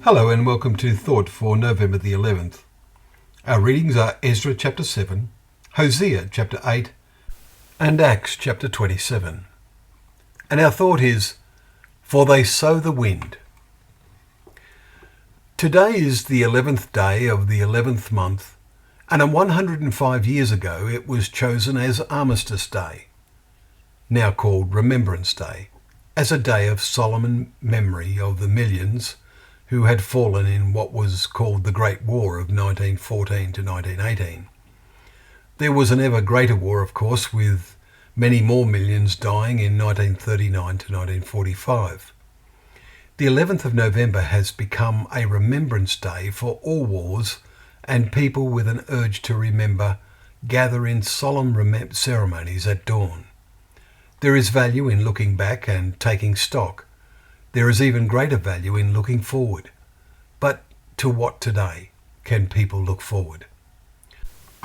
Hello and welcome to Thought for November the 11th. Our readings are Ezra chapter 7, Hosea chapter 8 and Acts chapter 27. And our thought is, For they sow the wind. Today is the 11th day of the 11th month, and 105 years ago it was chosen as Armistice Day, now called Remembrance Day, as a day of solemn memory of the millions who had fallen in what was called the Great War of 1914 to 1918. There was an ever greater war, of course, with many more millions dying in 1939 to 1945. The 11th of November has become a remembrance day for all wars, and people with an urge to remember gather in solemn ceremonies at dawn. There is value in looking back and taking stock. There is even greater value in looking forward. But to what today can people look forward?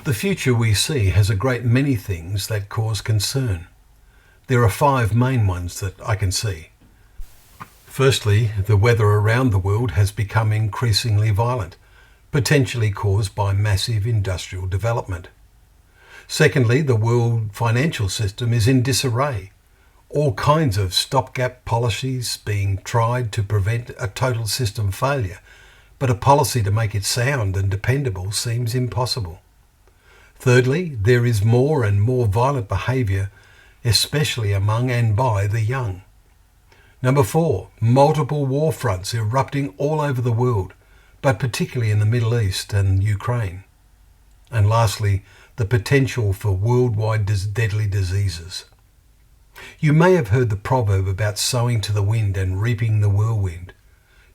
The future we see has a great many things that cause concern. There are 5 main ones that I can see. Firstly, the weather around the world has become increasingly violent, potentially caused by massive industrial development. Secondly, the world financial system is in disarray. All kinds of stopgap policies being tried to prevent a total system failure, but a policy to make it sound and dependable seems impossible. Thirdly, there is more and more violent behaviour, especially among and by the young. Number 4, multiple war fronts erupting all over the world, but particularly in the Middle East and Ukraine. And lastly, the potential for worldwide deadly diseases. You may have heard the proverb about sowing to the wind and reaping the whirlwind.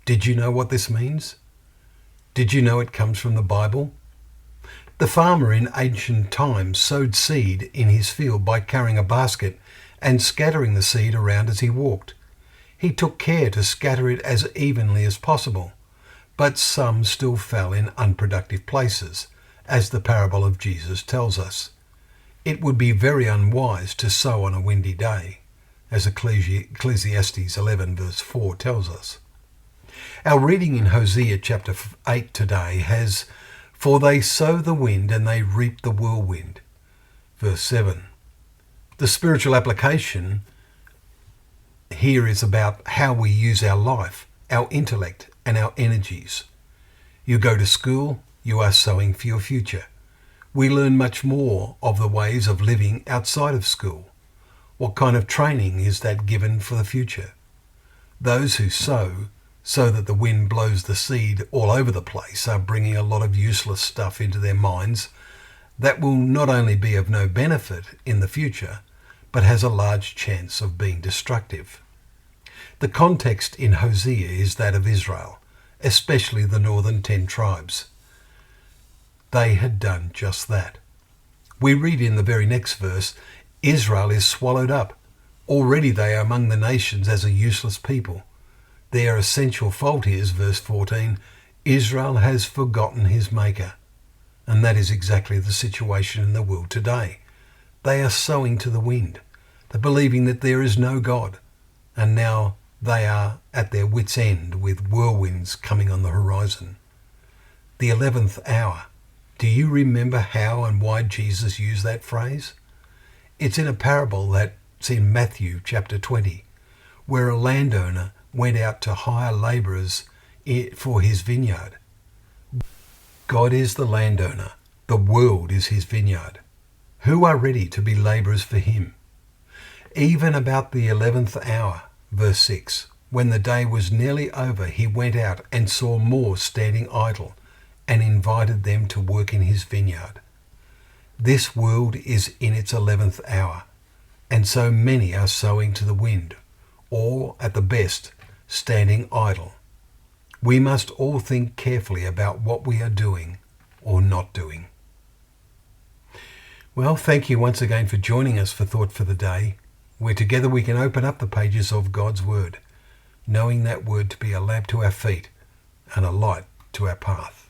Did you know what this means? Did you know it comes from the Bible? The farmer in ancient times sowed seed in his field by carrying a basket and scattering the seed around as he walked. He took care to scatter it as evenly as possible, but some still fell in unproductive places, as the parable of Jesus tells us. It would be very unwise to sow on a windy day, as Ecclesiastes 11 verse 4 tells us. Our reading in Hosea chapter 8 today has, For they sow the wind and they reap the whirlwind. Verse 7. The spiritual application here is about how we use our life, our intellect and our energies. You go to school, you are sowing for your future. We learn much more of the ways of living outside of school. What kind of training is that given for the future? Those who sow so that the wind blows the seed all over the place are bringing a lot of useless stuff into their minds that will not only be of no benefit in the future, but has a large chance of being destructive. The context in Hosea is that of Israel, especially the northern 10 tribes. They had done just that. We read in the very next verse, Israel is swallowed up. Already they are among the nations as a useless people. Their essential fault is, verse 14, Israel has forgotten his Maker. And that is exactly the situation in the world today. They are sowing to the wind. They're believing that there is no God. And now they are at their wits' end with whirlwinds coming on the horizon. The 11th hour. Do you remember how and why Jesus used that phrase? It's in a parable that's in Matthew chapter 20, where a landowner went out to hire labourers for his vineyard. God is the landowner. The world is his vineyard. Who are ready to be labourers for him? Even about the 11th hour, verse 6, when the day was nearly over, he went out and saw more standing idle, and invited them to work in his vineyard. This world is in its 11th hour, and so many are sowing to the wind, or, at the best, standing idle. We must all think carefully about what we are doing or not doing. Well, thank you once again for joining us for Thought for the Day, where together we can open up the pages of God's Word, knowing that Word to be a lamp to our feet and a light to our path.